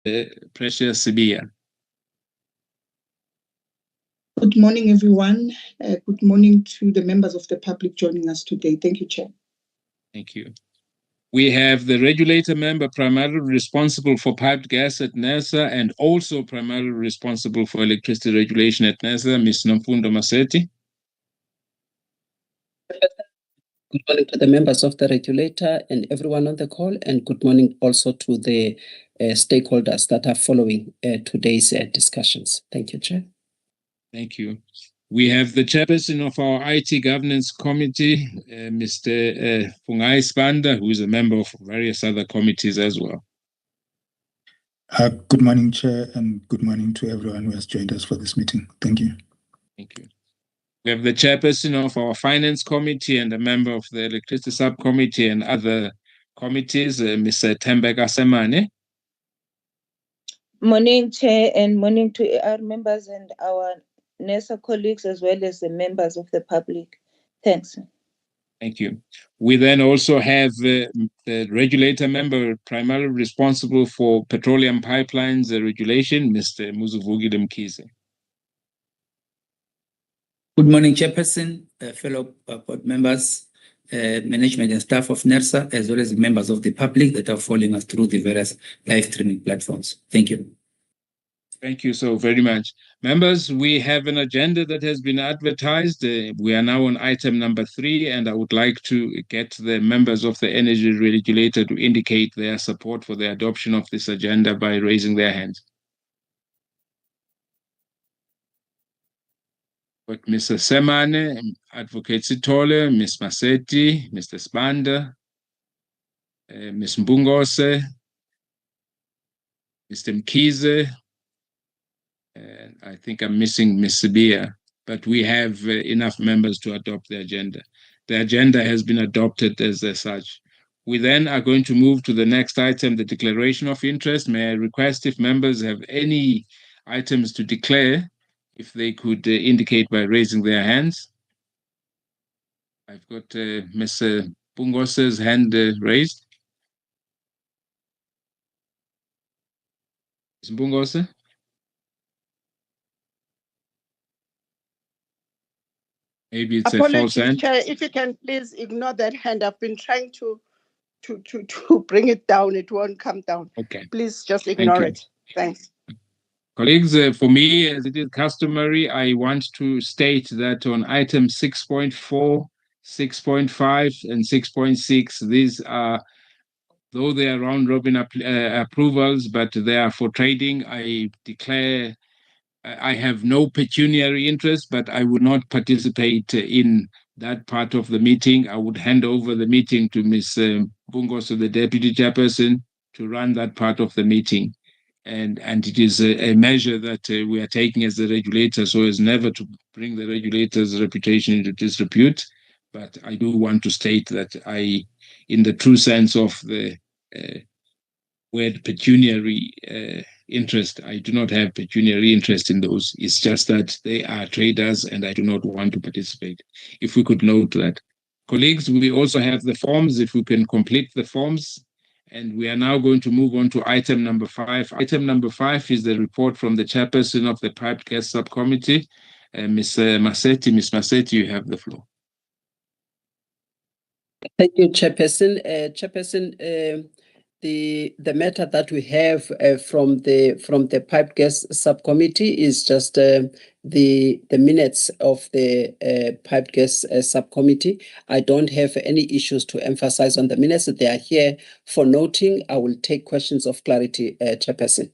Precious Sibia. Good morning, everyone. Good morning to the members of the public joining us today. Thank you, Chair. Thank you. We have the regulator member primarily responsible for piped gas at NERSA and also primarily responsible for electricity regulation at NERSA, Ms. Nomfundo Maseti. Good morning to the members of the regulator and everyone on the call, and good morning also to the stakeholders that are following today's discussions. Thank you, Chair. Thank you. We have the chairperson of our IT governance committee, Mr. Fungai Spanda, who is a member of various other committees as well. Good morning, Chair, and good morning to everyone who has joined us for this meeting. Thank you. Thank you. We have the chairperson of our finance committee and a member of the electricity subcommittee and other committees, Mr. Tembeka Semane. Morning, Chair, and morning to our members and our NERSA colleagues, as well as the members of the public. Thanks. Thank you. We then also have the regulator member primarily responsible for petroleum pipelines regulation, Mr. Muzuvugile Mkhize. Good morning, Chairperson, fellow board members, management and staff of NERSA, as well as members of the public that are following us through the various live streaming platforms. Thank you. Thank you so very much. Members, we have an agenda that has been advertised. We are now on item number 3, and I would like to get the members of the Energy Regulator to indicate their support for the adoption of this agenda by raising their hands. But Mr. Semane, Advocate Sitole, Ms. Maseti, Mr. Spanda, Ms. Mbungose, Mr. Mkhize, and I think I'm missing Ms. Sibia, but we have enough members to adopt the agenda. The agenda has been adopted as such. We then are going to move to the next item, the declaration of interest. May I request if members have any items to declare, if they could indicate by raising their hands. I've got Ms. Bungose's hand raised. Ms. Bungose? Maybe it's a false hand. Chair, if you can please ignore that hand. I've been trying to bring it down. It won't come down. Okay. Please just ignore it. Thanks. Colleagues, for me, as it is customary, I want to state that on item 6.4, 6.5, and 6.6, these are, though they are round-robin approvals, but they are for trading. I declare I have no pecuniary interest, but I would not participate in that part of the meeting. I would hand over the meeting to Ms. Bungose, the Deputy Chairperson, to run that part of the meeting. And it is a measure that we are taking as the regulator, so as never to bring the regulator's reputation into disrepute. But I do want to state that I, in the true sense of the word pecuniary interest, I do not have pecuniary interest in those. It's just that they are traders and I do not want to participate. If we could note that. Colleagues, we also have the forms, if we can complete the forms. And we are now going to move on to item number 5. Item number 5 is the report from the chairperson of the Piped Gas Subcommittee, Ms. Maseti. Ms. Maseti, you have the floor. Thank you, Chairperson. Chairperson, the matter that we have from the Piped Gas Subcommittee is just the minutes of the Piped Gas Subcommittee. I don't have any issues to emphasize on the minutes. They are here for noting. I will take questions of clarity, Chairperson.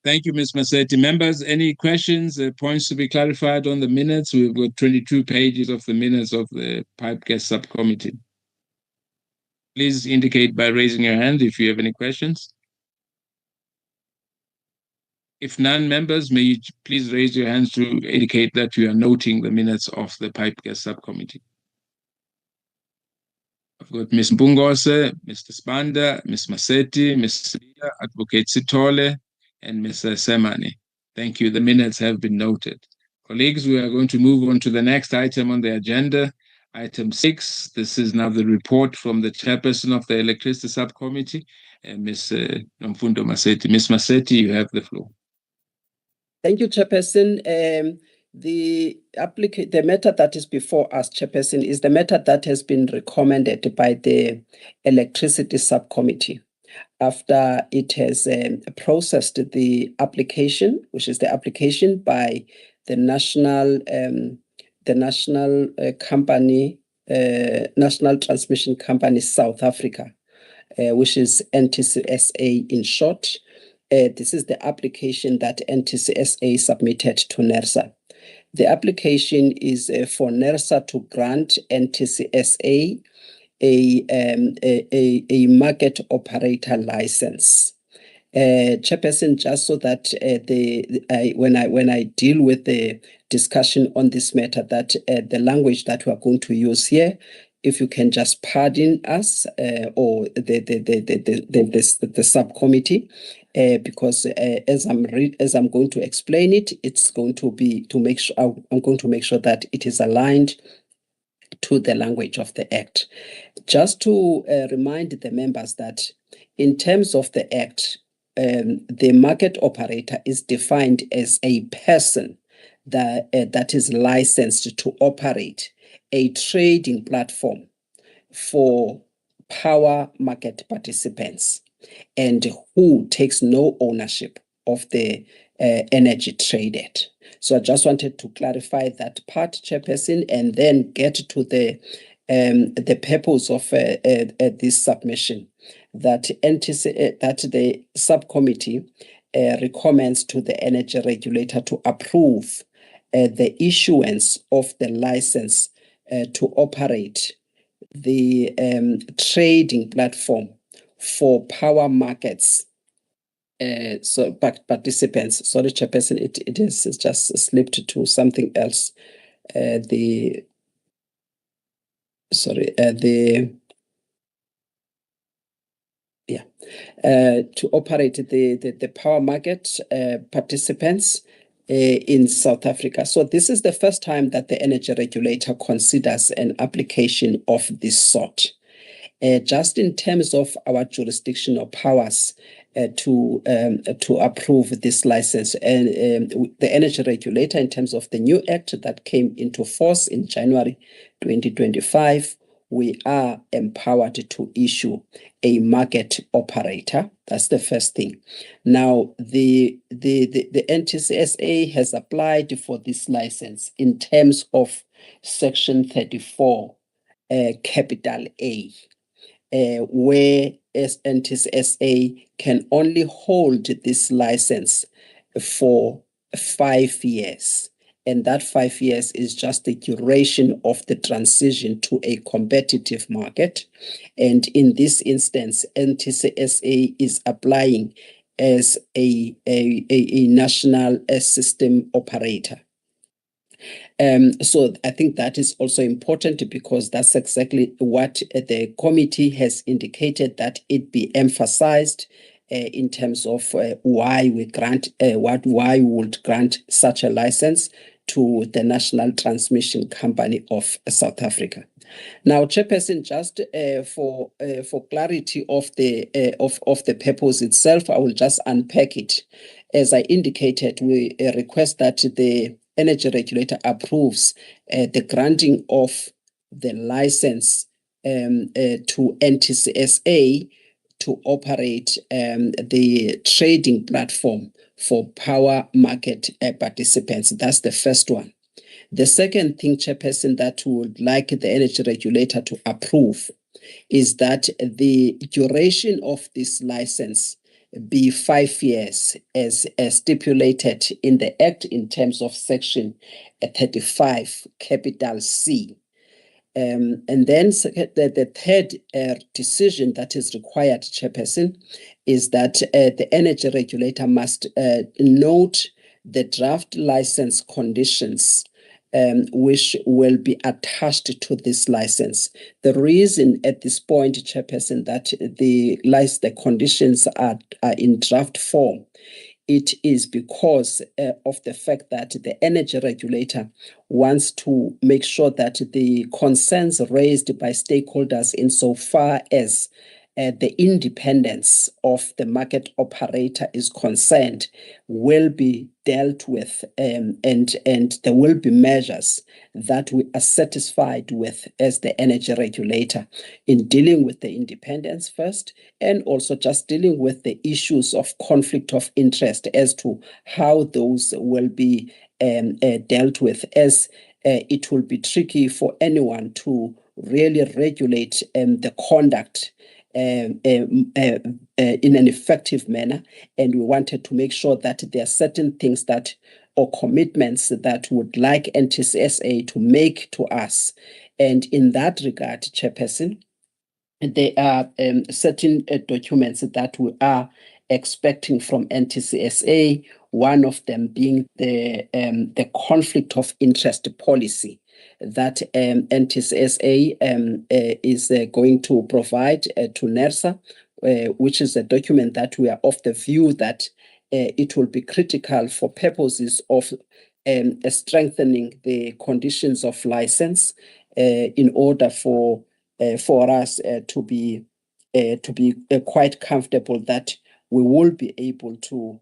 Thank you, Ms. Maseti. Members, any questions, points to be clarified on the minutes? We've got 22 pages of the minutes of the Piped Gas Subcommittee. Please indicate by raising your hand if you have any questions. If none, members, may you please raise your hands to indicate that you are noting the minutes of the Piped Gas Subcommittee. I've got Ms. Mbungose, Mr. Spanda, Ms. Maseti, Ms. Sibia, Advocate Sitole, and Ms. Semane. Thank you. The minutes have been noted. Colleagues, we are going to move on to the next item on the agenda. Item 6, this is now the report from the chairperson of the Electricity Subcommittee, Ms. Nomfundo Maseti. Ms. Maseti, you have the floor. Thank you, Chairperson. The matter that is before us, Chairperson, is the matter that has been recommended by the Electricity Subcommittee after it has processed the application, which is the application by the national transmission company South Africa, which is NTCSA in short. This is the application that NTCSA submitted to NERSA. The application is for NERSA to grant NTCSA a market operator license. Chairperson, just so that when I deal with the discussion on this matter, that the language that we are going to use here, if you can just pardon us or the subcommittee, because as I'm going to explain it, it's going to be to make sure I'm going to make sure that it is aligned to the language of the Act. Just to remind the members that in terms of the Act, the market operator is defined as a person that is licensed to operate a trading platform for power market participants and who takes no ownership of the energy traded. So I just wanted to clarify that part, Chairperson, and then get to the purpose of this submission, that the subcommittee recommends to the energy regulator to approve the issuance of the license to operate the trading platform for power markets. So participants, sorry, Chairperson, it has just slipped to something else. To operate the power market participants in South Africa. So this is the first time that the energy regulator considers an application of this sort. Just in terms of our jurisdictional powers to approve this license, and the energy regulator, in terms of the new act that came into force in January 2025, we are empowered to issue a market operator. That's the first thing. Now, the NTCSA has applied for this license in terms of Section 34, capital A, where NTCSA can only hold this license for 5 years. And that 5 years is just the duration of the transition to a competitive market. And in this instance, NTCSA is applying as a national system operator. So I think that is also important, because that's exactly what the committee has indicated, that it be emphasized in terms of why we would grant such a license to the National Transmission Company of South Africa. Now, Chairperson, just for clarity of the purpose itself, I will just unpack it. As I indicated, we request that the energy regulator approves the granting of the license to NTCSA to operate the trading platform for power market participants. That's the first one. The second thing, Chairperson, that we would like the energy regulator to approve is that the duration of this license be 5 years as stipulated in the Act in terms of Section 35, capital C. And then the third decision that is required, Chairperson, is that the energy regulator must note the draft license conditions which will be attached to this license. The reason at this point, Chairperson, that the conditions are in draft form it is because of the fact that the energy regulator wants to make sure that the concerns raised by stakeholders insofar as the independence of the market operator is concerned will be dealt with, and there will be measures that we are satisfied with as the energy regulator in dealing with the independence first, and also just dealing with the issues of conflict of interest as to how those will be dealt with, as it will be tricky for anyone to really regulate the conduct in an effective manner. And we wanted to make sure that there are certain things that, or commitments that would like NTCSA to make to us. And in that regard, Chairperson, there are certain documents that we are expecting from NTCSA, one of them being the conflict of interest policy that NTCSA is going to provide to NERSA, which is a document that we are of the view that it will be critical for purposes of strengthening the conditions of license in order for us to be quite comfortable that we will be able to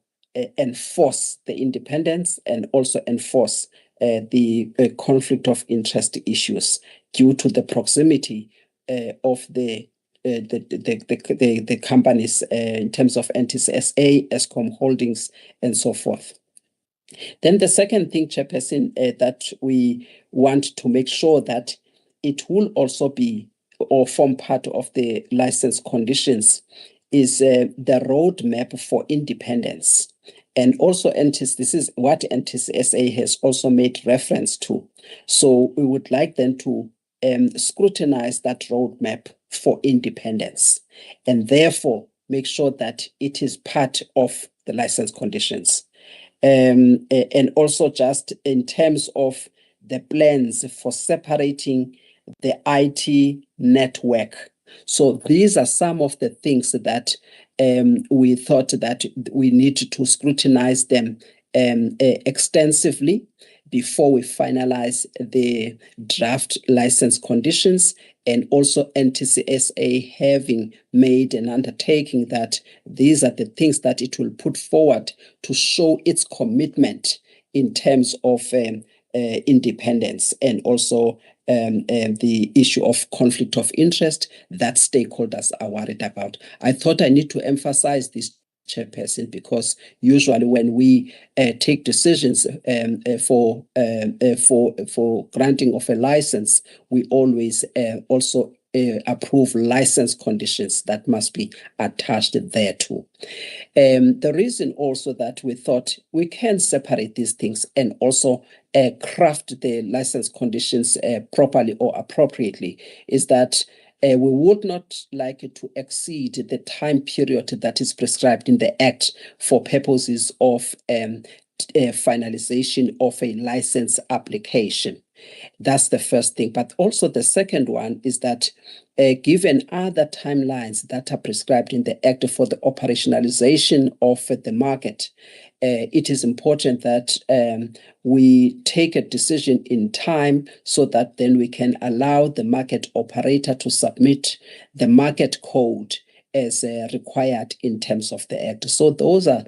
enforce the independence and also enforce the conflict of interest issues due to the proximity of the companies in terms of NTCSA, Eskom Holdings, and so forth. Then the second thing, Chairperson, that we want to make sure that it will also be or form part of the license conditions is the roadmap for independence. And also, this is what NTCSA has also made reference to. So we would like them to scrutinize that roadmap for independence and therefore make sure that it is part of the license conditions. And also just in terms of the plans for separating the IT network. So these are some of the things that we thought that we need to scrutinize them extensively before we finalize the draft license conditions, and also NTCSA having made an undertaking that these are the things that it will put forward to show its commitment in terms of independence, and also the issue of conflict of interest that stakeholders are worried about. I thought I need to emphasize this, Chairperson, because usually when we take decisions for granting of a license, we always also approve license conditions that must be attached thereto. The reason also that we thought we can separate these things and also craft the license conditions properly or appropriately is that we would not like it to exceed the time period that is prescribed in the Act for purposes of finalization of a license application. That's the first thing. But also the second one is that given other timelines that are prescribed in the Act for the operationalization of the market, it is important that we take a decision in time so that then we can allow the market operator to submit the market code as required in terms of the Act. So those are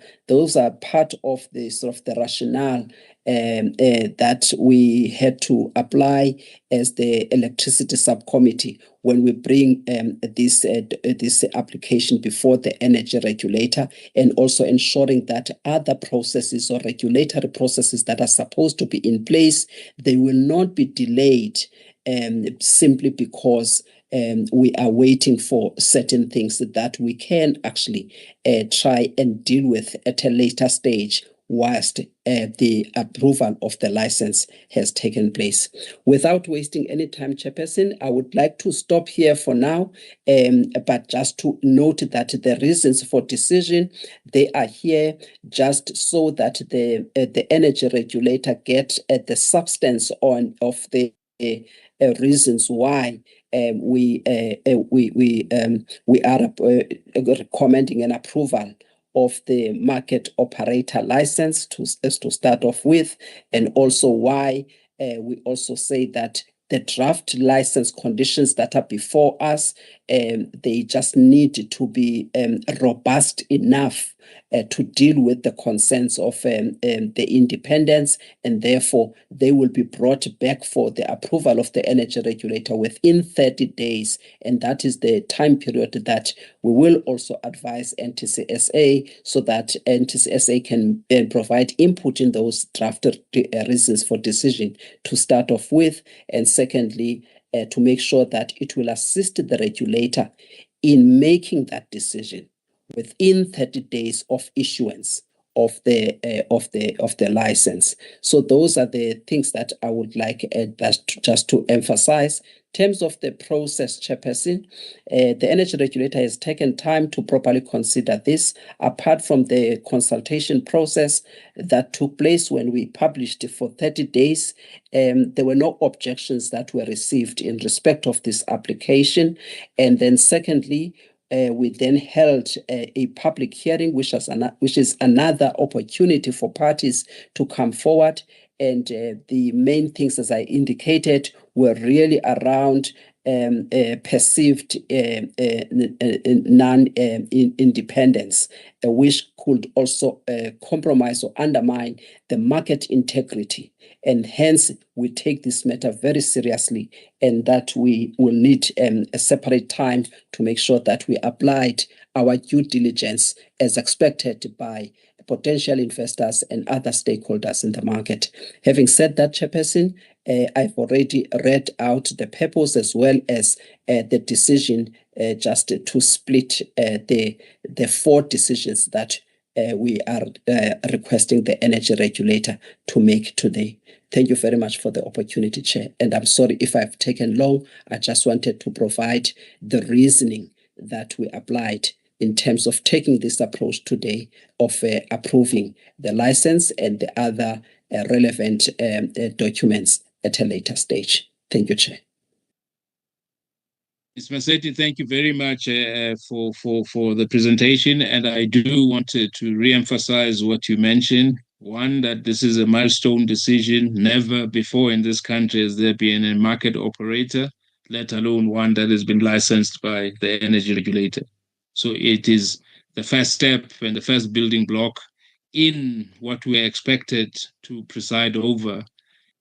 part of the sort of the rationale that we had to apply as the electricity subcommittee when we bring this application before the energy regulator, and also ensuring that other processes or regulatory processes that are supposed to be in place, they will not be delayed simply because we are waiting for certain things that we can actually try and deal with at a later stage whilst the approval of the license has taken place. Without wasting any time, Chairperson, I would like to stop here for now, but just to note that the reasons for decision, they are here just so that the energy regulator gets the substance of the reasons why we are recommending an approval of the market operator license to start off with, and also why we also say that the draft license conditions that are before us, they just need to be robust enough to deal with the concerns of the independents, and therefore they will be brought back for the approval of the energy regulator within 30 days. And that is the time period that we will also advise NTCSA, so that NTCSA can provide input in those drafted reasons for decision to start off with. And secondly, to make sure that it will assist the regulator in making that decision within 30 days of issuance of the license. So those are the things that I would like just to emphasize. In terms of the process, Chairperson, the energy regulator has taken time to properly consider this. Apart from the consultation process that took place when we published it for 30 days, there were no objections that were received in respect of this application. And then secondly, we then held a public hearing, which is another opportunity for parties to come forward. And the main things, as I indicated, were really around perceived non-independence, which could also compromise or undermine the market integrity. And hence, we take this matter very seriously, and that we will need a separate time to make sure that we applied our due diligence as expected by potential investors and other stakeholders in the market. Having said that, Chairperson, I've already read out the purpose as well as the decision, just to split the 4 decisions that we are requesting the energy regulator to make today. Thank you very much for the opportunity, Chair. And I'm sorry if I've taken long. I just wanted to provide the reasoning that we applied in terms of taking this approach today of approving the license and the other relevant documents at a later stage. Thank you, Chair. Ms. Massetti, thank you very much for the presentation. And I do want to re-emphasize what you mentioned. One, that this is a milestone decision. Never before in this country has there been a market operator, let alone one that has been licensed by the energy regulator. So it is the first step and the first building block in what we are expected to preside over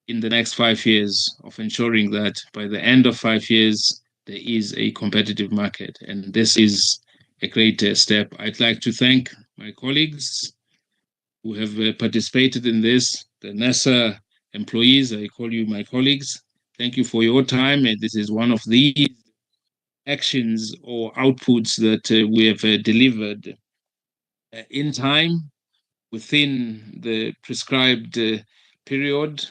in the next 5 years, of ensuring that by the end of 5 years, there is a competitive market. And this is a great step. I'd like to thank my colleagues who have participated in this, the NERSA employees. I call you my colleagues. Thank you for your time. And this is one of the actions or outputs that we have delivered in time within the prescribed period.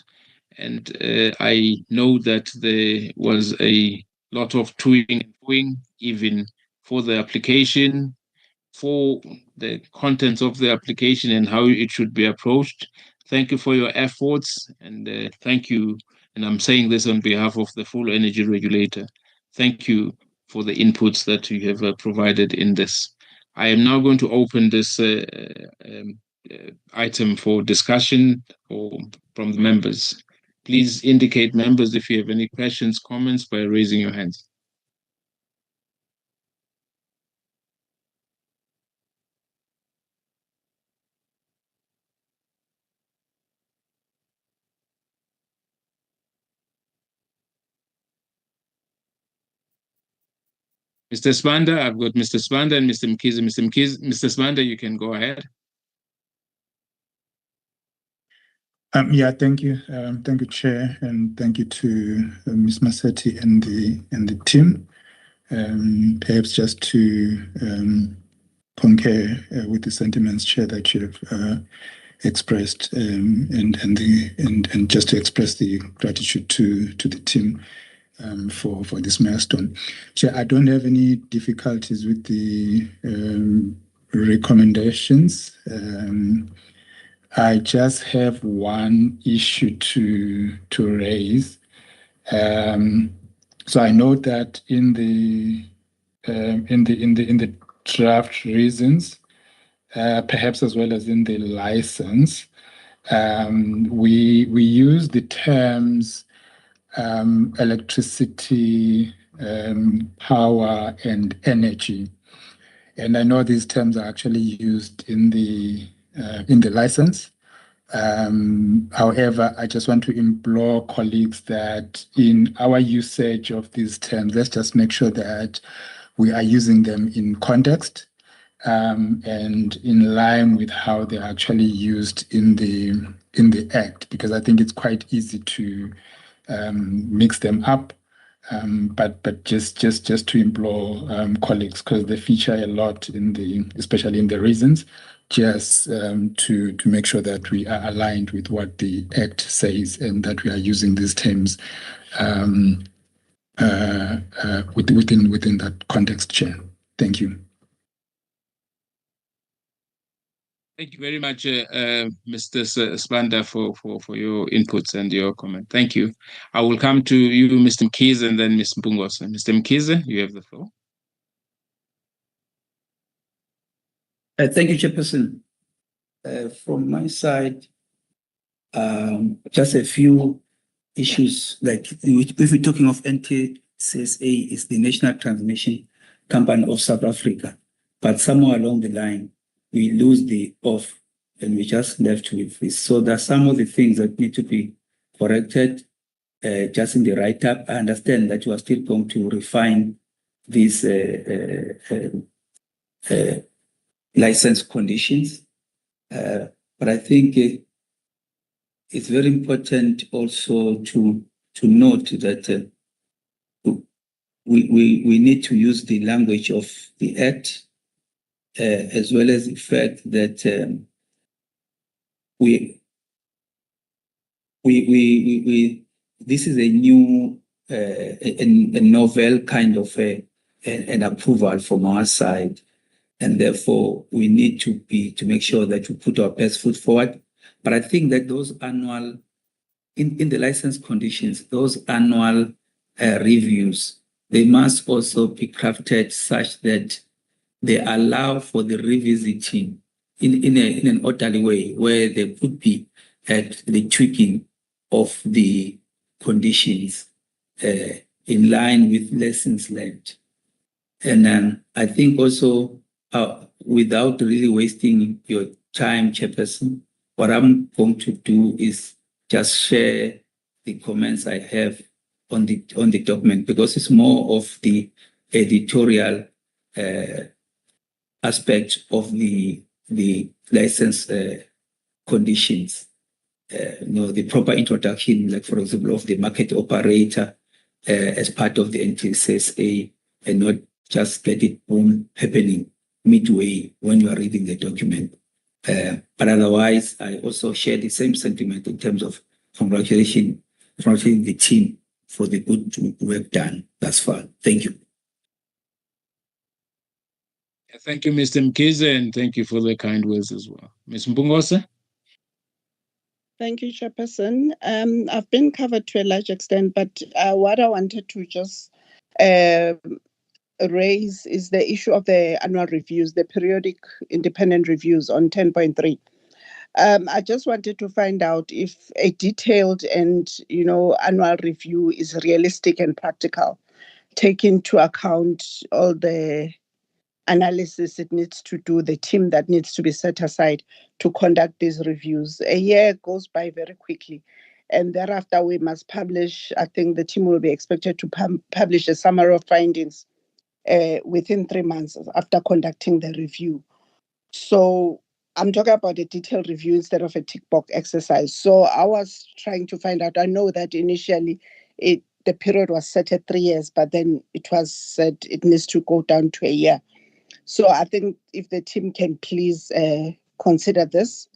And I know that there was a lot of toing and froing, even for the application, for the contents of the application and how it should be approached. Thank you for your efforts, and thank you, and I'm saying this on behalf of the full energy regulator. Thank you for the inputs that you have provided in this. I am now going to open this item for discussion from the members. Please indicate, members, if you have any questions, comments by raising your hands. Mr. Spanda, I've got Mr. Spanda and Mr. Mkizi. Mr. Spanda, you can go ahead. Yeah, thank you. Thank you, Chair, and thank you to Ms. Massetti and the team. Perhaps just to concur with the sentiments, Chair, that you have expressed, and just to express the gratitude to the team for this milestone. Chair, I don't have any difficulties with the recommendations. I just have one issue to raise. So I know that in the draft reasons, perhaps as well as in the license, we use the terms electricity, power, and energy. And I know these terms are actually used in the license. However, I just want to implore colleagues that in our usage of these terms, let's just make sure that we are using them in context and in line with how they're actually used in the Act, because I think it's quite easy to mix them up. But just to implore colleagues, because they feature a lot especially in the reasons, just to make sure that we are aligned with what the Act says and that we are using these terms within that context, Chair. Thank you. Thank you very much, Mr. Spanda, for your inputs and your comment. Thank you. I will come to you, Mr. Mkhize, and then Ms. Mpungose. Mr. Mkhize, you have the floor. Thank you, Chairperson. From my side, just a few issues. Like if we're talking of NTCSA, is the National Transmission Company of South Africa, but somewhere along the line we lose the off, and we just left with this. So there are some of the things that need to be corrected, just in the write-up. I understand that you are still going to refine these license conditions, but I think it's very important also to note that we need to use the language of the Act, as well as the fact that this is a new a novel kind of an approval from our side, and therefore we need to make sure that we put our best foot forward. But I think that those annual in the license conditions, those annual reviews, they must also be crafted such that they allow for the revisiting in an orderly way, where there could be at the tweaking of the conditions in line with lessons learned. And I think also, without really wasting your time, Chairperson, what I'm going to do is just share the comments I have on the document, because it's more of the editorial aspect of the license conditions. The proper introduction, like for example, of the market operator as part of the NTCSA, and not just let it boom happening midway when you are reading the document. But otherwise, I also share the same sentiment in terms of congratulating the team for the good work done thus far. Thank you. Thank you, Mr. Mkhize, and thank you for the kind words as well. Ms. Mpungose? Thank you, Chairperson. I've been covered to a large extent, but what I wanted to just raise is the issue of the annual reviews, the periodic independent reviews on 10.3. I just wanted to find out if a detailed and annual review is realistic and practical, take into account all the analysis it needs to do, the team that needs to be set aside to conduct these reviews. A year goes by very quickly, and thereafter we must publish. I think the team will be expected to publish a summary of findings within 3 months after conducting the review. So I'm talking about a detailed review instead of a tick box exercise. So I was trying to find out. I know that initially the period was set at 3 years, but then it was said it needs to go down to a year. So I think if the team can please consider this,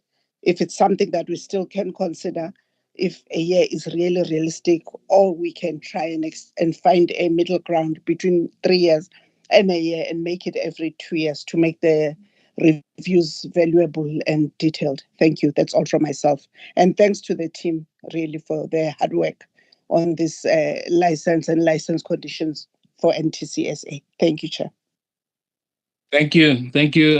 if it's something that we still can consider, if a year is really realistic, or we can try and find a middle ground between 3 years and a year and make it every 2 years to make the reviews valuable and detailed. Thank you. That's all from myself. And thanks to the team really for their hard work on this license and license conditions for NTCSA. Thank you, Chair. Thank you. Thank you,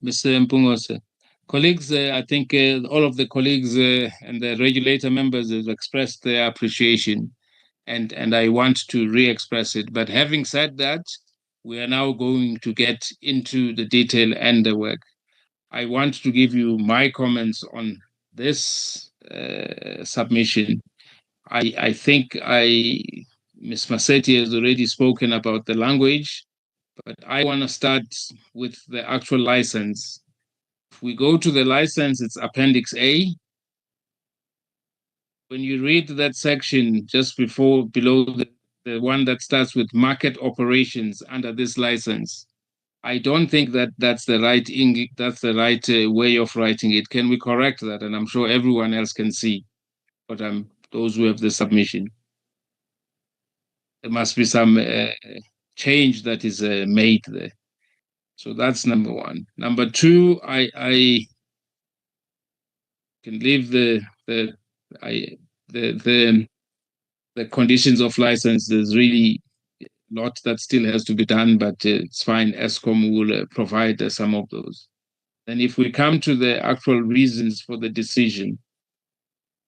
Mr. Mpungose. Colleagues, I think all of the colleagues and the regulator members have expressed their appreciation, and I want to re-express it. But having said that, we are now going to get into the detail and the work. I want to give you my comments on this submission. I think Ms. Massetti has already spoken about the language, but I want to start with the actual license. If we go to the license, it's Appendix A. When you read that section just below the one that starts with market operations under this license, I don't think that that's the right way of writing it. Can we correct that? And I'm sure everyone else can see, but those who have the submission. There must be some change that is made there. So that's number one. Number two, I can leave the conditions of license. There's really a lot that still has to be done, but it's fine. ESCOM will provide some of those. And if we come to the actual reasons for the decision,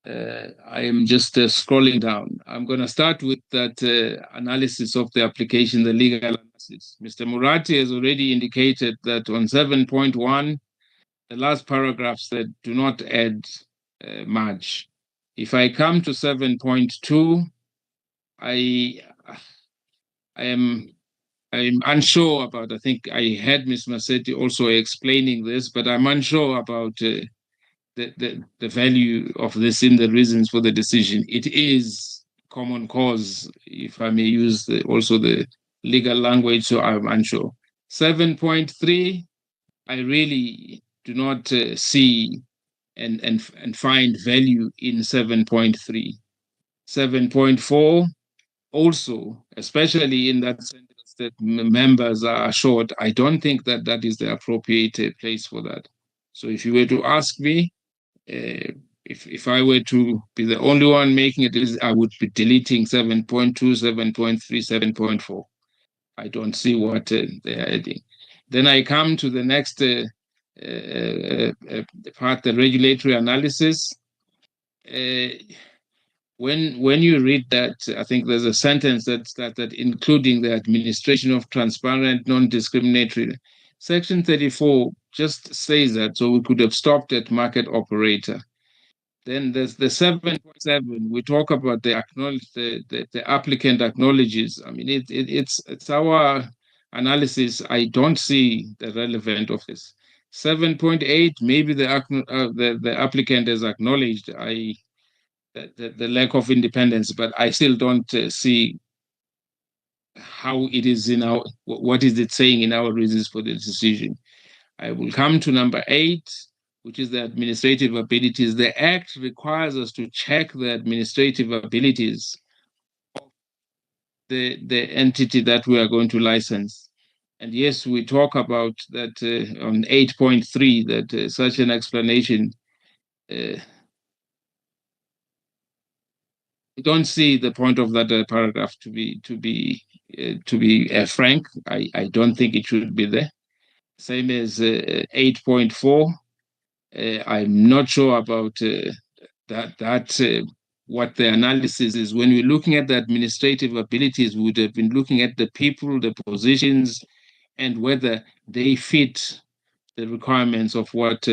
I am just scrolling down. I'm going to start with that analysis of the application, the legal analysis. Mr. Murati has already indicated that on 7.1, the last paragraph said, do not add much. If I come to 7.2, I am unsure about, I think I had Ms. Massetti also explaining this, but I'm unsure about the value of this in the reasons for the decision. It is common cause, if I may use also the legal language, so I'm unsure. 7.3, I really do not see and find value in 7.3. 7.4, also, especially in that sentence that members are short, I don't think that that is the appropriate place for that. So if you were to ask me, if I were to be the only one making it, I would be deleting 7.2, 7.3, 7.4. I don't see what they are adding. Then I come to the next part, the regulatory analysis. When you read that, I think there's a sentence that started including the administration of transparent, non-discriminatory. Section 34 just says that, so we could have stopped at market operator. Then there's the 7.7. We talk about the applicant acknowledges. I mean, it's our analysis. I don't see the relevance of this. 7.8. Maybe the applicant has acknowledged the lack of independence, but I still don't see how it is in our, what is it saying in our reasons for the decision. I will come to number 8, which is the administrative abilities. The Act requires us to check the administrative abilities of the entity that we are going to license. And yes, we talk about that on 8.3, that such an explanation, we don't see the point of that paragraph to be frank. I don't think it should be there. Same as 8.4. I'm not sure about what the analysis is. When we're looking at the administrative abilities, we would have been looking at the people, the positions, and whether they fit the requirements of what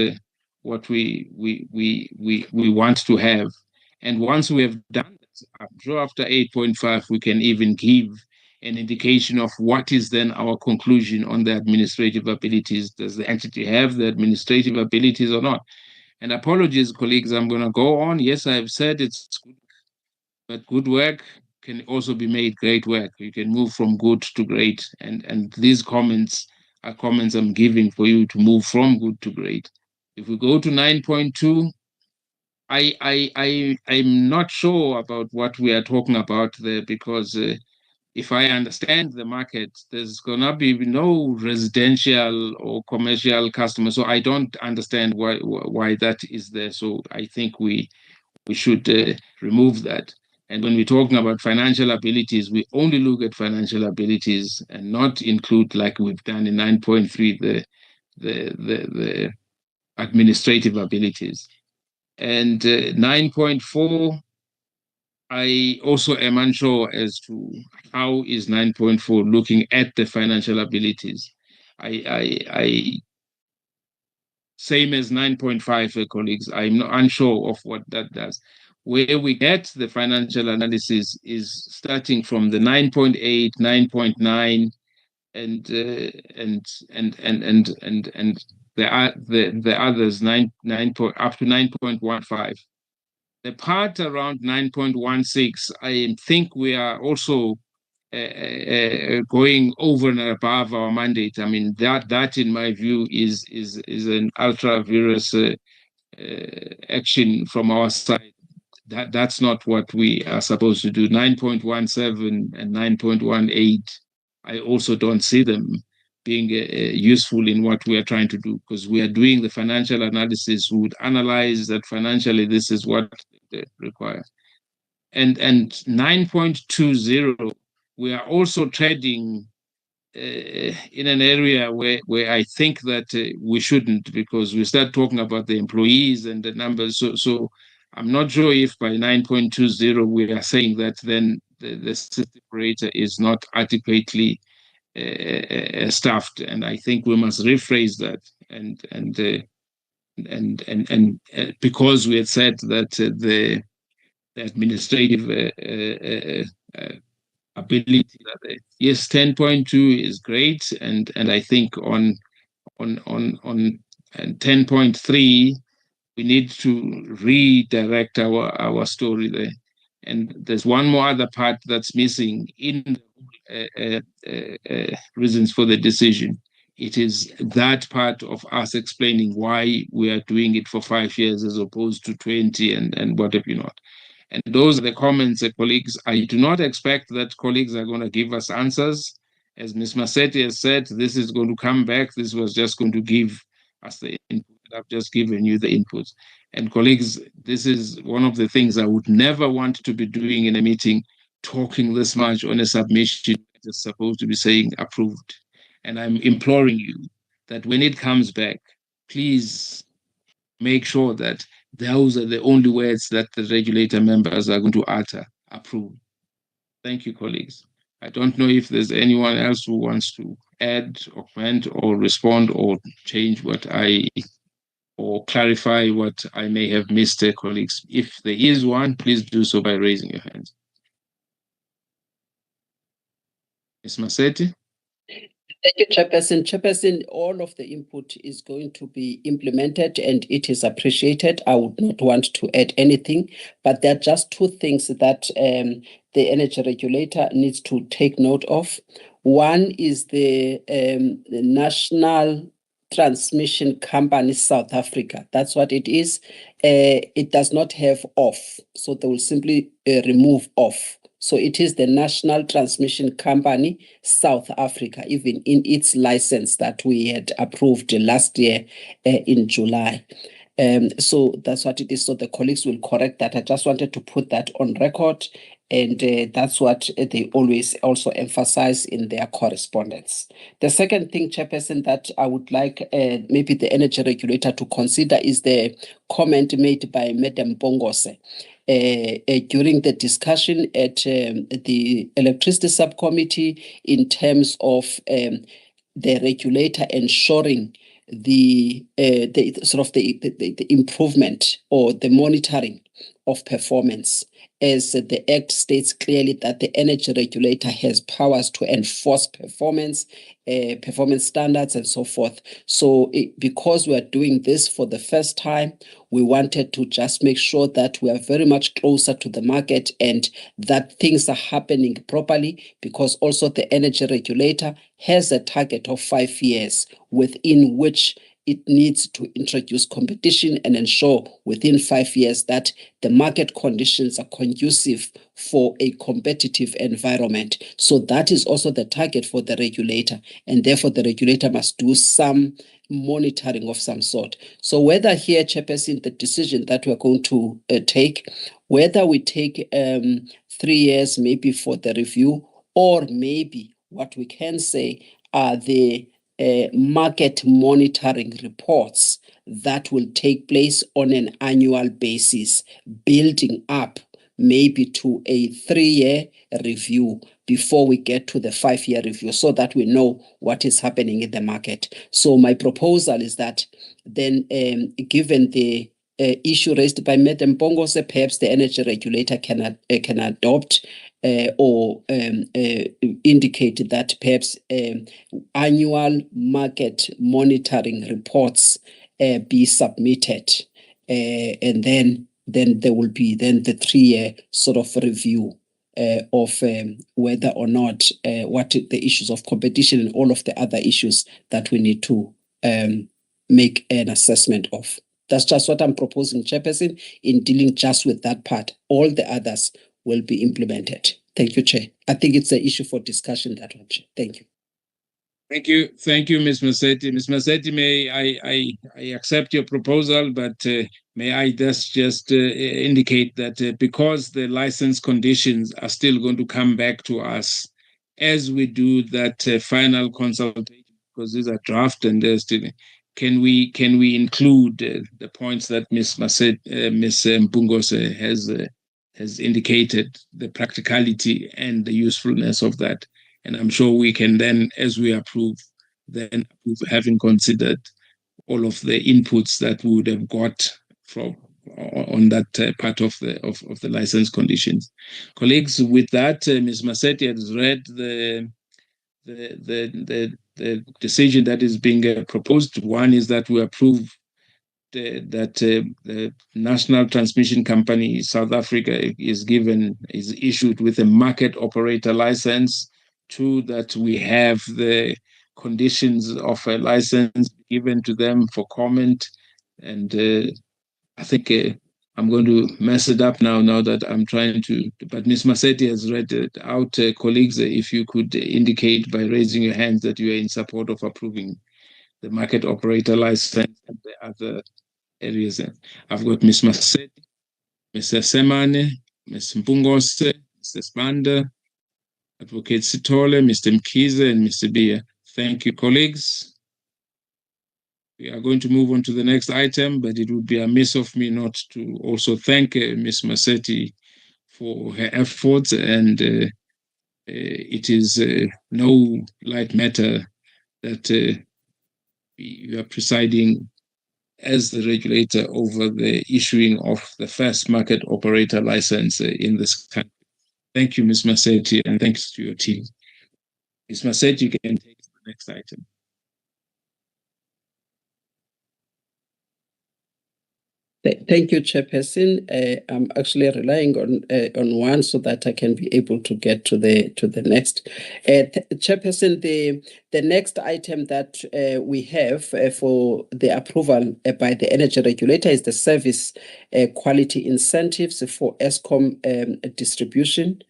we want to have. And once we have done that, I'm sure after 8.5, we can even give an indication of what is then our conclusion on the administrative abilities. Does the entity have the administrative abilities or not? And apologies, colleagues, I'm going to go on. Yes, I've said it's good, but good work can also be made great work. You can move from good to great. And these comments are comments I'm giving for you to move from good to great. If we go to 9.2, I'm not sure about what we are talking about there, because if I understand the market, there's gonna be no residential or commercial customers. So I don't understand why that is there. So I think we should remove that. And when we're talking about financial abilities, we only look at financial abilities and not include, like we've done in 9.3, the administrative abilities. And 9.4, I also am unsure as to how is 9.4 looking at the financial abilities. I same as 9.5, colleagues, I'm not unsure of what that does. Where we get the financial analysis is starting from the 9.8, 9.9, and the others 9 up to 9.15. The part around 9.16, I think we are also going over and above our mandate. I mean, that in my view is an ultra virus action from our side. That's not what we are supposed to do. 9.17 and 9.18, I also don't see them being useful in what we are trying to do, because we are doing the financial analysis. We would analyze that financially this is what they require. And 9.20, we are also trading in an area where I think that we shouldn't, because we start talking about the employees and the numbers. So I'm not sure if by 9.20 we are saying that then the system operator is not adequately staffed, and I think we must rephrase that. And because we had said that the administrative ability, yes, 10.2 is great, and I think on 10.3 we need to redirect our story there. And there's one more other part that's missing in reasons for the decision. It is that part of us explaining why we are doing it for 5 years as opposed to 20 and what have you not. And those are the comments, colleagues. I do not expect that colleagues are going to give us answers. As Ms. Massetti has said, this is going to come back. This was just going to give us the input. I've just given you the inputs. And colleagues, this is one of the things I would never want to be doing in a meeting, talking this much on a submission that's supposed to be saying approved. And I'm imploring you that when it comes back, please make sure that those are the only words that the regulator members are going to utter, approve. Thank you, colleagues. I don't know if there's anyone else who wants to add or comment or respond or change or clarify what I may have missed, colleagues. If there is one, please do so by raising your hands. Ms. Massetti? Thank you, Chairperson. Chairperson, all of the input is going to be implemented and it is appreciated. I would not want to add anything, but there are just two things that the energy regulator needs to take note of. One is the National Transmission Company South Africa. That's what it is. It does not have off, so they will simply remove off. So it is the National Transmission Company South Africa, even in its license that we had approved last year in July. So that's what it is. So the colleagues will correct that. I just wanted to put that on record. And that's what they always also emphasize in their correspondence. The second thing, Chairperson, that I would like maybe the energy regulator to consider is the comment made by Madam Bongose. During the discussion at the electricity subcommittee in terms of the regulator ensuring the improvement or the monitoring of performance, as the Act states clearly that the energy regulator has powers to enforce performance standards and so forth. So because we are doing this for the first time, we wanted to just make sure that we are very much closer to the market and that things are happening properly, because also the energy regulator has a target of 5 years within which it needs to introduce competition and ensure within 5 years that the market conditions are conducive for a competitive environment. So that is also the target for the regulator, and therefore the regulator must do some monitoring of some sort. So whether here, Chairperson, the decision that we're going to take, whether we take 3 years maybe for the review, or maybe what we can say are the market monitoring reports that will take place on an annual basis, building up maybe to a 3-year review before we get to the 5-year review, so that we know what is happening in the market. So my proposal is that then, given the issue raised by Madam Mpongose, perhaps the energy regulator can adopt or indicate that perhaps annual market monitoring reports be submitted, and then there will be then the 3-year sort of review of whether or not what the issues of competition and all of the other issues that we need to make an assessment of. That's just what I'm proposing, Chairperson, in dealing just with that part. All the others will be implemented. Thank you, Chair. I think it's an issue for discussion, that one, Chair. Thank you. Thank you, Ms. Masetti. Ms. Masetti, may I accept your proposal, but may I just indicate that because the license conditions are still going to come back to us as we do that final consultation, because these are draft and they're still, can we include the points that Ms. Mpongose has indicated, the practicality and the usefulness of that? And I'm sure we can then, as we approve, having considered all of the inputs that we would have got from on that part of the license conditions. Colleagues, with that, Ms. Masetti has read the decision that is being proposed. One is that we approve that the National Transmission Company South Africa is issued with a market operator license. 2, that we have the conditions of a license given to them for comment. And I think I'm going to mess it up now that I'm trying to, but Ms. Masetti has read it out. Colleagues, if you could indicate by raising your hands that you are in support of approving the market operator license and the other areas. I've got Ms. Masetti, Mr. Semane, Ms. Mpongose, Mr. Spanda, Advocate Sitole, Mr. Mkize, and Mr. Bia. Thank you, colleagues. We are going to move on to the next item, but it would be amiss of me not to also thank Ms. Masetti for her efforts, and it is no light matter that you are presiding as the regulator over the issuing of the first market operator license in this country. Thank you, Ms. Masetti, and thanks to your team. Ms. Masetti, you can take the next item. Thank you, Chairperson. I'm actually relying on one so that I can be able to get to the next. Chairperson, the next item that we have for the approval by the energy regulator is the service quality incentives for Eskom distribution.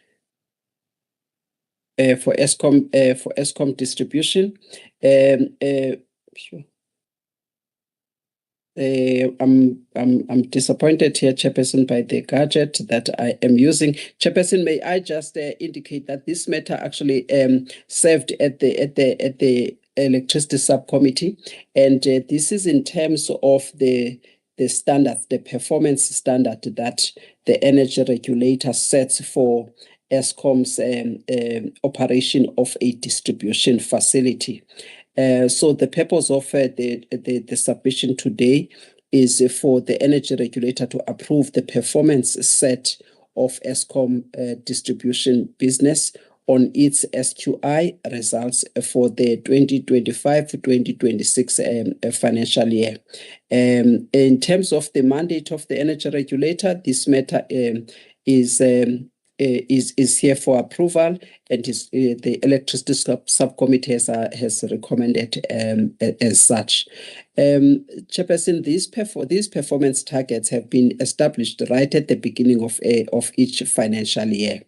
For Eskom distribution. Sure. I'm disappointed here, Chairperson, by the gadget that I am using. Chairperson, may I just indicate that this matter actually served at the electricity subcommittee, and this is in terms of the standard, the performance standard that the energy regulator sets for Eskom's operation of a distribution facility. So the purpose of the submission today is for the energy regulator to approve the performance set of Eskom distribution business on its SQI results for the 2025-2026 financial year. In terms of the mandate of the energy regulator, this matter is here for approval, and the electricity subcommittee has recommended as such. Chairperson, these performance targets have been established right at the beginning of each financial year,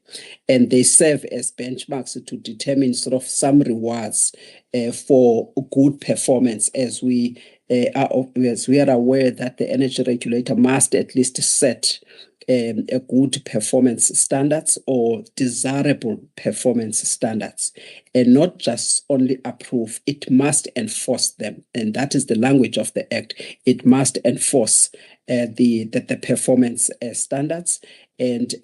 and they serve as benchmarks to determine sort of some rewards for good performance, as we are aware that the energy regulator must at least set a good performance standards or desirable performance standards, and not just only approve, it must enforce them. And that is the language of the Act. It must enforce the performance standards. And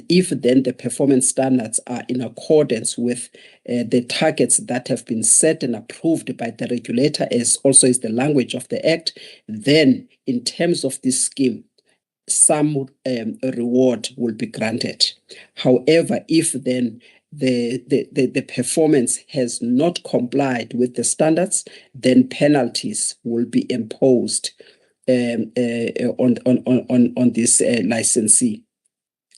if then the performance standards are in accordance with the targets that have been set and approved by the regulator, as also is the language of the Act, then in terms of this scheme, some reward will be granted. However, if then the performance has not complied with the standards, then penalties will be imposed on this licensee.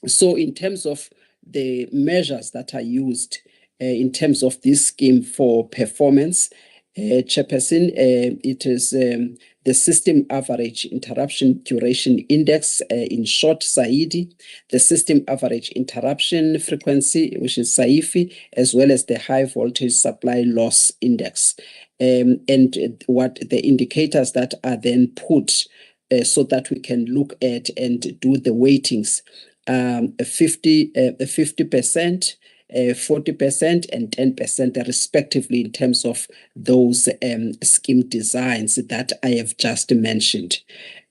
So in terms of the measures that are used in terms of this scheme for performance, Chairperson, it is the System Average Interruption Duration Index, in short, SAIDI, the System Average Interruption Frequency, which is SAIFI, as well as the High Voltage Supply Loss Index. And what the indicators that are then put so that we can look at and do the weightings, 50%, 40% and 10% respectively in terms of those scheme designs that I have just mentioned.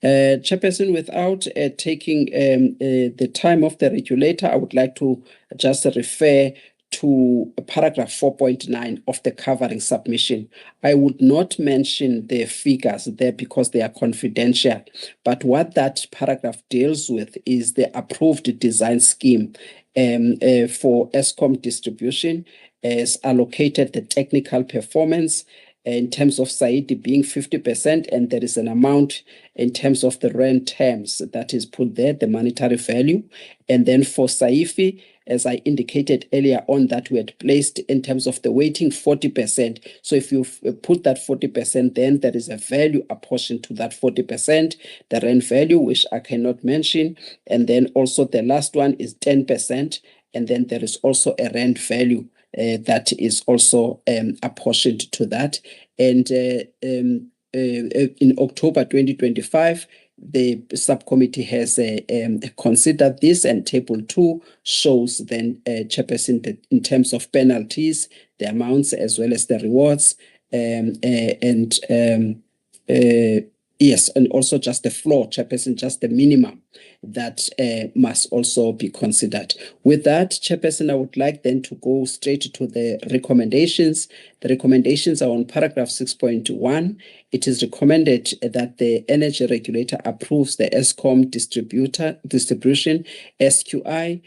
Chairperson, without taking the time of the regulator, I would like to just refer to paragraph 4.9 of the covering submission. I would not mention the figures there because they are confidential, but what that paragraph deals with is the approved design scheme for Eskom distribution has allocated the technical performance in terms of SAIDI being 50%, and there is an amount in terms of the rand terms that is put there, the monetary value. And then for SAIFI, as I indicated earlier on, that we had placed in terms of the weighting 40%. So if you put that 40%, then there is a value apportioned to that 40%, the rand value, which I cannot mention. And then also the last one is 10%. And then there is also a rand value that is also apportioned to that. And in October 2025, the subcommittee has considered this, and table 2 shows then Chairperson that in terms of penalties, the amounts as well as the rewards, yes, and also just the floor, Chairperson, just the minimum that must also be considered. With that, Chairperson, I would like then to go straight to the recommendations. The recommendations are on paragraph 6.1. It is recommended that the energy regulator approves the Eskom distribution SQI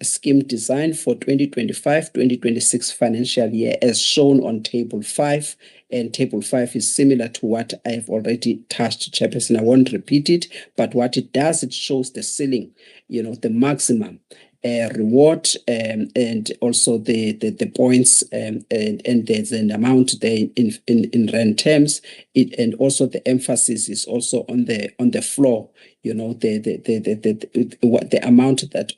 scheme design for 2025-2026 financial year as shown on table 5. And table 5 is similar to what I have already touched, Chairperson. I won't repeat it, but what it does, it shows the ceiling, the maximum reward, and also the points, and there's an amount there in rand terms. And also the emphasis is also on the floor, the amount that,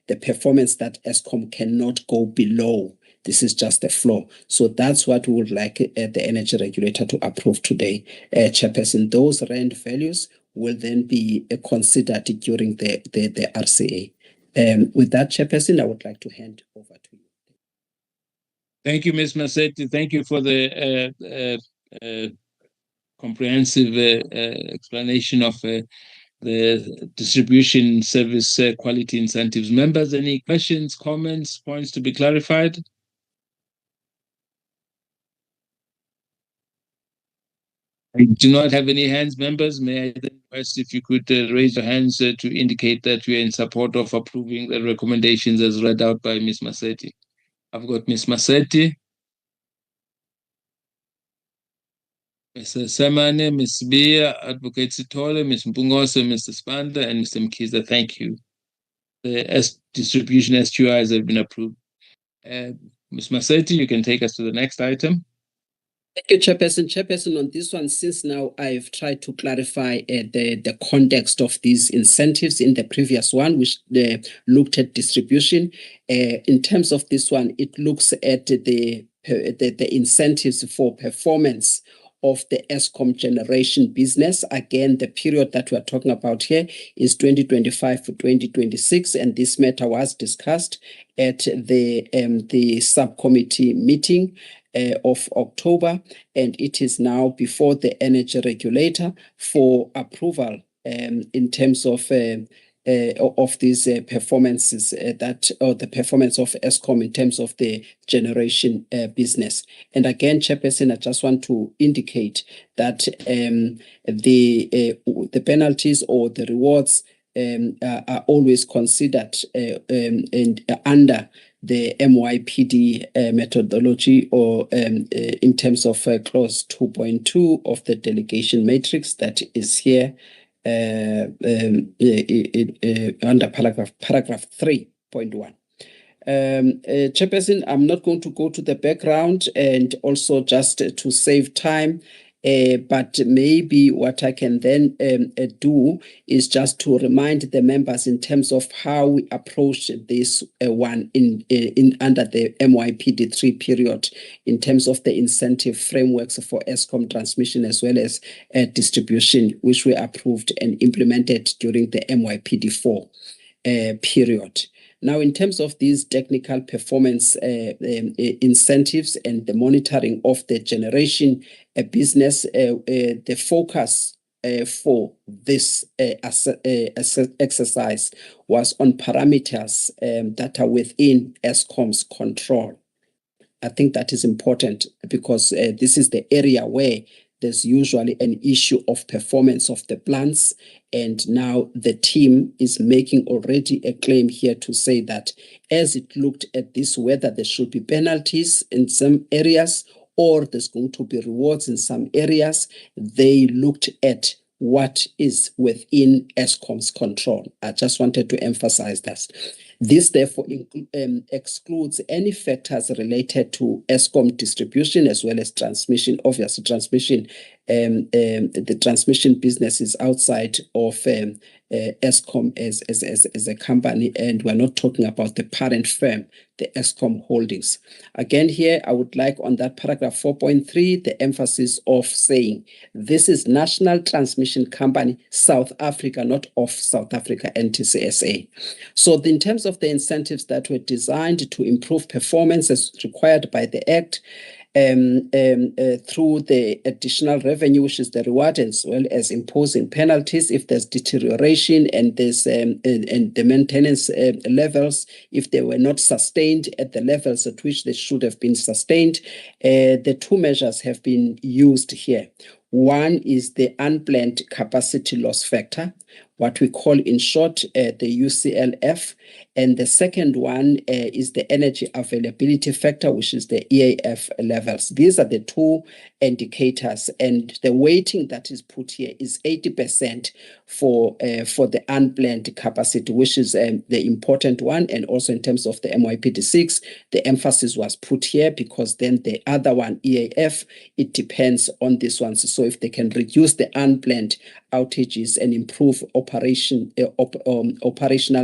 the performance that Eskom cannot go below. This is just the floor. So that's what we would like the energy regulator to approve today, Chairperson. Those rand values will then be considered during the RCA. With that, Chairperson, I would like to hand over to you. Thank you, Ms. Masetti. Thank you for the comprehensive explanation of the distribution service quality incentives. Members, any questions, comments, points to be clarified? I do not have any hands, members. May I then request if you could raise your hands to indicate that you are in support of approving the recommendations as read out by Ms. Masetti. I've got Ms. Masetti, Mr. Semane, Ms. Bia, Advocate Sitole, Ms. Mbungose, Mr. Spanda, and Mr. Mkiza. Thank you. The distribution SQIs have been approved. Ms. Masetti, you can take us to the next item. Thank you, Chairperson. Chairperson, on this one, since now I've tried to clarify the context of these incentives in the previous one, which looked at distribution. In terms of this one, it looks at the incentives for performance of the Eskom generation business. Again, the period that we are talking about here is 2025 to 2026, and this matter was discussed at the subcommittee meeting of October, and it is now before the energy regulator for approval in terms of these performances or the performance of Eskom in terms of the generation business. And again, Chairperson, I just want to indicate that the penalties or the rewards are always considered under the MYPD methodology, or in terms of clause 2.2 of the delegation matrix that is here under paragraph 3.1. Chairperson, I'm not going to go to the background, and also just to save time, but maybe what I can then do is just to remind the members in terms of how we approach this one in under the MYPD3 period in terms of the incentive frameworks for Eskom transmission as well as distribution, which we approved and implemented during the MYPD4 period. Now, in terms of these technical performance incentives and the monitoring of the generation business, the focus for this exercise was on parameters that are within Eskom's control. I think that is important because this is the area where there's usually an issue of performance of the plants. And now the team is making already a claim here to say that as it looked at this, whether there should be penalties in some areas or there's going to be rewards in some areas, they looked at what is within Eskom's control. I just wanted to emphasize that. This therefore excludes any factors related to Eskom distribution as well as transmission. Obviously, transmission, the transmission business is outside of Eskom as a company, and we're not talking about the parent firm, the Eskom Holdings. Again, here I would like on that paragraph 4.3 the emphasis of saying this is National Transmission Company South Africa, not of South Africa, NTCSA. So in terms of the incentives that were designed to improve performance as required by the Act, through the additional revenue, which is the reward, as well as imposing penalties if there's deterioration and there's and the maintenance levels, if they were not sustained at the levels at which they should have been sustained. The two measures have been used here. One is the unplanned capacity loss factor, what we call in short the UCLF, and the second one is the energy availability factor, which is the EAF levels. These are the two indicators, and the weighting that is put here is 80% for the unplanned capacity, which is the important one. And also in terms of the MYPD6, the emphasis was put here because then the other one, EAF, it depends on this one. So if they can reduce the unplanned outages and improve operational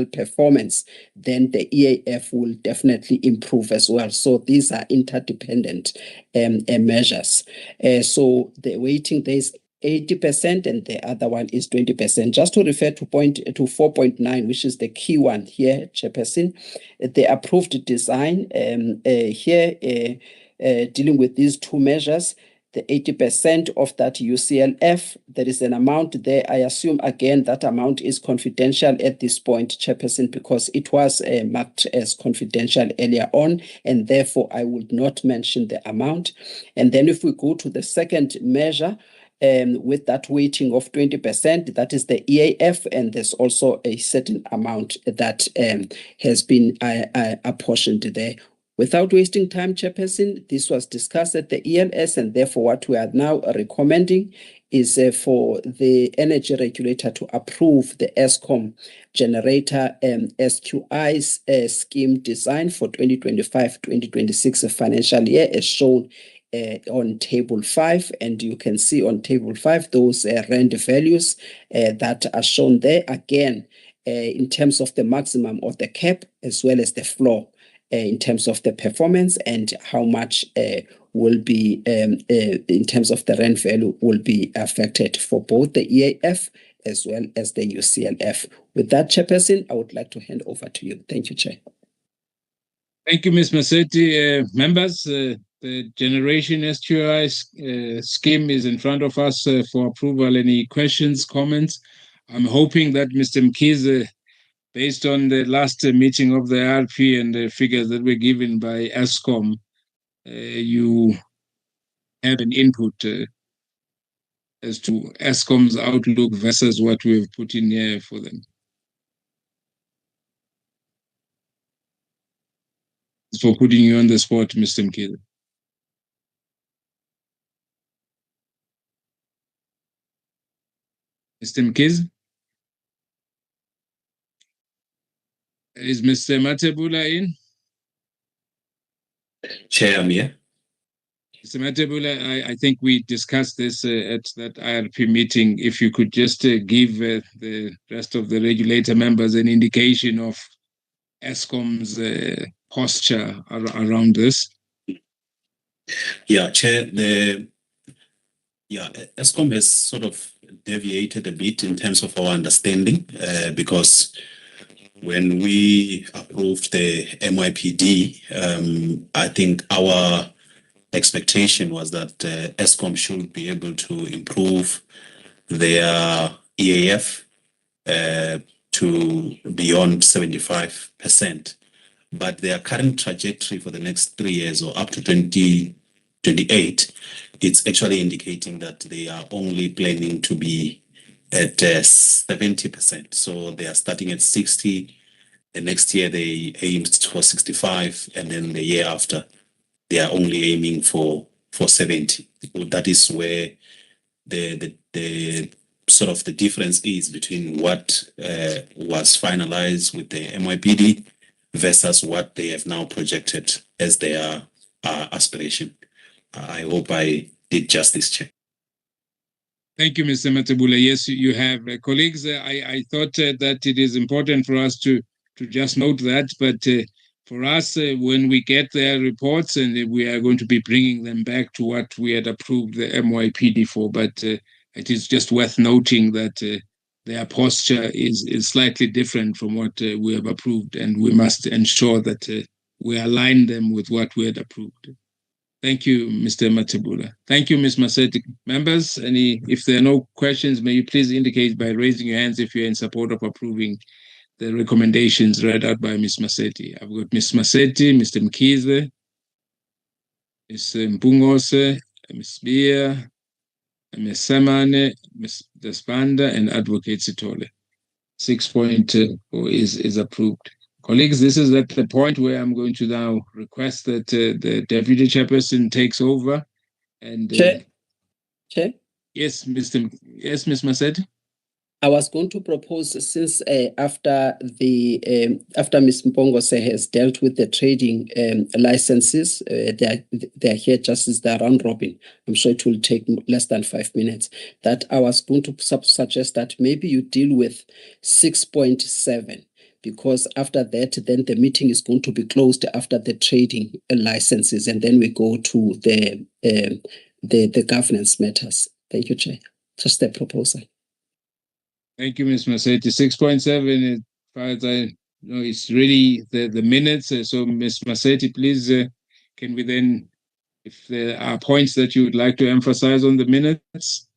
performance, then the EAF will definitely improve as well. So these are interdependent measures. So the weighting there is 80% and the other one is 20%. Just to refer to 4.9, which is the key one here, Chairperson, the approved design here dealing with these two measures, the 80% of that UCLF, there is an amount there. I assume, again, that amount is confidential at this point, Chairperson, because it was marked as confidential earlier on, and therefore I would not mention the amount. And then if we go to the second measure, with that weighting of 20%, that is the EAF, and there's also a certain amount that has been apportioned there. Without wasting time, Chairperson, this was discussed at the ELS, and therefore what we are now recommending is for the energy regulator to approve the Eskom generator SQI's scheme design for 2025-2026 financial year as shown on table 5, and you can see on table 5 those rand values that are shown there again in terms of the maximum of the cap as well as the floor in terms of the performance and how much will be, in terms of the rand value, will be affected for both the EAF as well as the UCLF. With that, Chairperson, I would like to hand over to you. Thank you, Chair. Thank you, Ms. Massetti. Members, the Generation SQI scheme is in front of us for approval. Any questions, comments? I'm hoping that Mr. Mkhize, based on the last meeting of the RP and the figures that were given by Eskom, you have an input as to Eskom's outlook versus what we have put in here for them. For putting you on the spot, Mr. Mkhize. Mr. Mkhize? Is Mr. Matebula in? Chair, I'm here. Mr. Matebula, I think we discussed this at that IRP meeting. If you could just give the rest of the regulator members an indication of Eskom's posture around this. Yeah, Chair, Eskom has sort of deviated a bit in terms of our understanding because when we approved the MYPD, I think our expectation was that Eskom should be able to improve their EAF to beyond 75%. But their current trajectory for the next 3 years or up to 2028, it's actually indicating that they are only planning to be at 70%. So they are starting at 60. The next year they aimed for 65, and then the year after they are only aiming for 70. That is where the sort of the difference is between what was finalized with the MYPD versus what they have now projected as their aspiration. I hope I did justice, Chair. Thank you, Mr. Matebula. Yes, you have. Colleagues, I thought that it is important for us to just note that, but for us, when we get their reports, and we are going to be bringing them back to what we had approved the MYPD for, but it is just worth noting that their posture is slightly different from what we have approved, and we must ensure that we align them with what we had approved. Thank you, Mr. Matebula. Thank you, Ms. Massetti. Members, if there are no questions, may you please indicate by raising your hands if you're in support of approving the recommendations read out by Ms. Massetti. I've got Ms. Massetti, Mr. Mkhize, Ms. Mpungose, Ms. Bia, Ms. Samane, Ms. Despanda, and Advocate Sitole. 6.0 is approved. Colleagues, this is at the point where I'm going to now request that the Deputy Chairperson takes over. And Chair? Yes, Ms. Massetti? I was going to propose, since after Ms. Mpongose has dealt with the trading licenses, they're here just as the round robin. I'm sure it will take less than 5 minutes. That I was going to suggest that maybe you deal with 6.7, because after that, then the meeting is going to be closed after the trading licenses, and then we go to the governance matters. Thank you, Chair. Just the proposal. Thank you, Ms. Massetti. 6.7, as far as I know, it's really the minutes. So, Ms. Massetti, please, can we then, if there are points that you would like to emphasize on the minutes?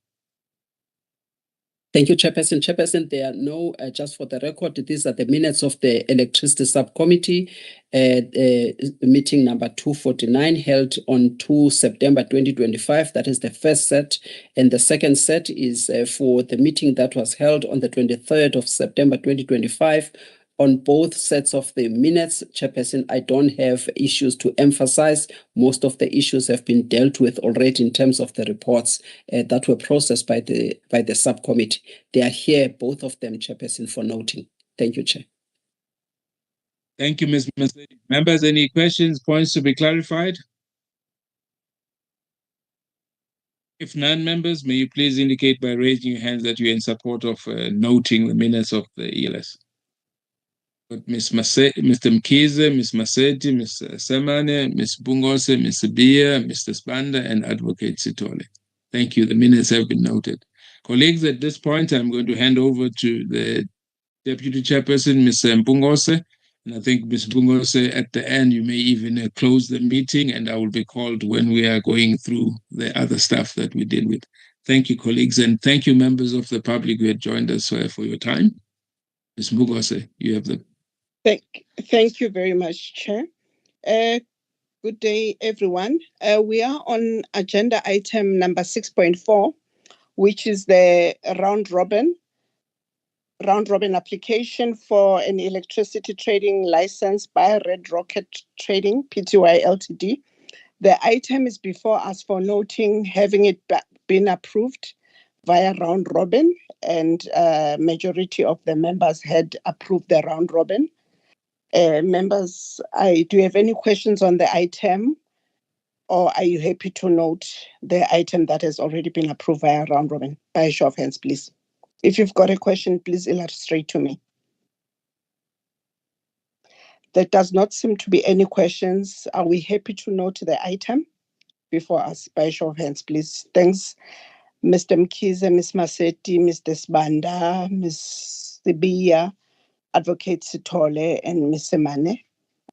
Thank you, Chairperson. Chairperson, there are no, just for the record, these are the minutes of the Electricity Subcommittee, meeting number 249, held on 2 September 2025. That is the first set. And the second set is for the meeting that was held on the 23rd of September 2025. On both sets of the minutes, Chairperson, I don't have issues to emphasize. Most of the issues have been dealt with already in terms of the reports that were processed by the subcommittee. They are here, both of them, Chairperson, for noting. Thank you, Chair. Thank you, Ms. Massetti. Members, any questions, points to be clarified? If none, members, may you please indicate by raising your hands that you're in support of noting the minutes of the ELS. Ms. Mr. Mkhize, Ms. Maseti, Mr. Semane, Ms. Bungose, Mr. Bia, Mr. Spanda, and Advocate Sitole. Thank you. The minutes have been noted. Colleagues, at this point, I'm going to hand over to the Deputy Chairperson, Ms. Bungose. And I think, Ms. Bungose, at the end, you may even close the meeting, and I will be called when we are going through the other stuff that we did with. Thank you, colleagues, and thank you, members of the public who had joined us for your time. Ms. Bungose, you have the... Thank you very much, Chair. Good day, everyone. We are on agenda item number 6.4, which is the round robin application for an electricity trading license by Red Rocket Trading Pty Ltd. The item is before us for noting, having it been approved via round robin, and majority of the members had approved the round robin. Members, do you have any questions on the item, or are you happy to note the item that has already been approved via round robin? By a show of hands, please. If you've got a question, please illustrate to me. There does not seem to be any questions. Are we happy to note the item before us? By a show of hands, please. Thanks, Mr. Mkhize, Ms. Maseti, Mr. Spanda, Ms. Sibia, Advocate Sitole, and Ms. Semane.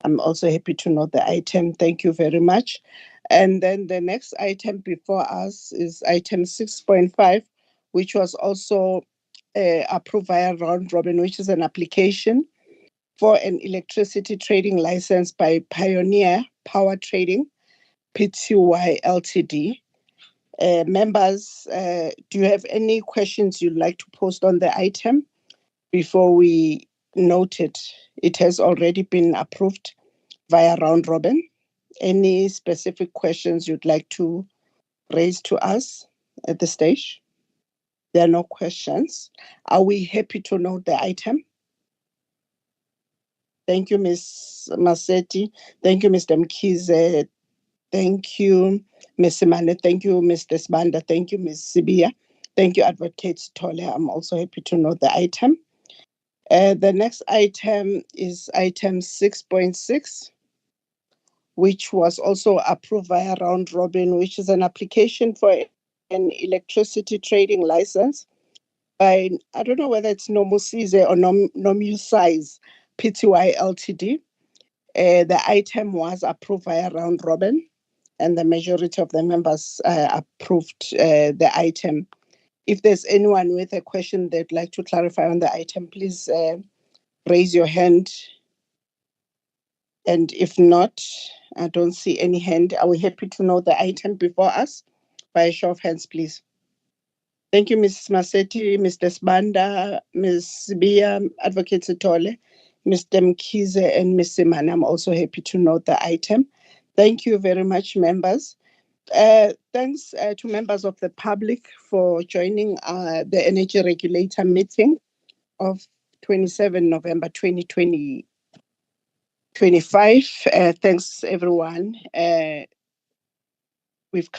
I'm also happy to note the item. Thank you very much. And then the next item before us is item 6.5, which was also approved via round robin, which is an application for an electricity trading license by Pioneer Power Trading Pty Ltd. Members, do you have any questions you'd like to post on the item before we note it? It has already been approved via round robin. Any specific questions you'd like to raise to us at this stage? There are no questions. Are we happy to note the item? Thank you, Ms. Maseti. Thank you, Mr. Mkhize. Thank you, Ms. Simane. Thank you, Mr. Spanda. Thank you, Ms. Sibia. Thank you, Advocate Tole. I'm also happy to note the item. The next item is item 6.6, which was also approved via round robin, which is an application for an electricity trading license by, I don't know whether it's Nomusize or Nomusize Pty Ltd. The item was approved via round robin, and the majority of the members approved the item. If there's anyone with a question they'd like to clarify on the item, please raise your hand. And if not, I don't see any hand. Are we happy to know the item before us? By a show of hands, please. Thank you, Mrs. Maseti, Mr. Spanda, Ms. Bia, Advocate Sitole, Mr. Mkhize, and Ms. Simane. I'm also happy to note the item. Thank you very much, members. Thanks to members of the public for joining the Energy Regulator meeting of 27 November 2025. Thanks, everyone. We've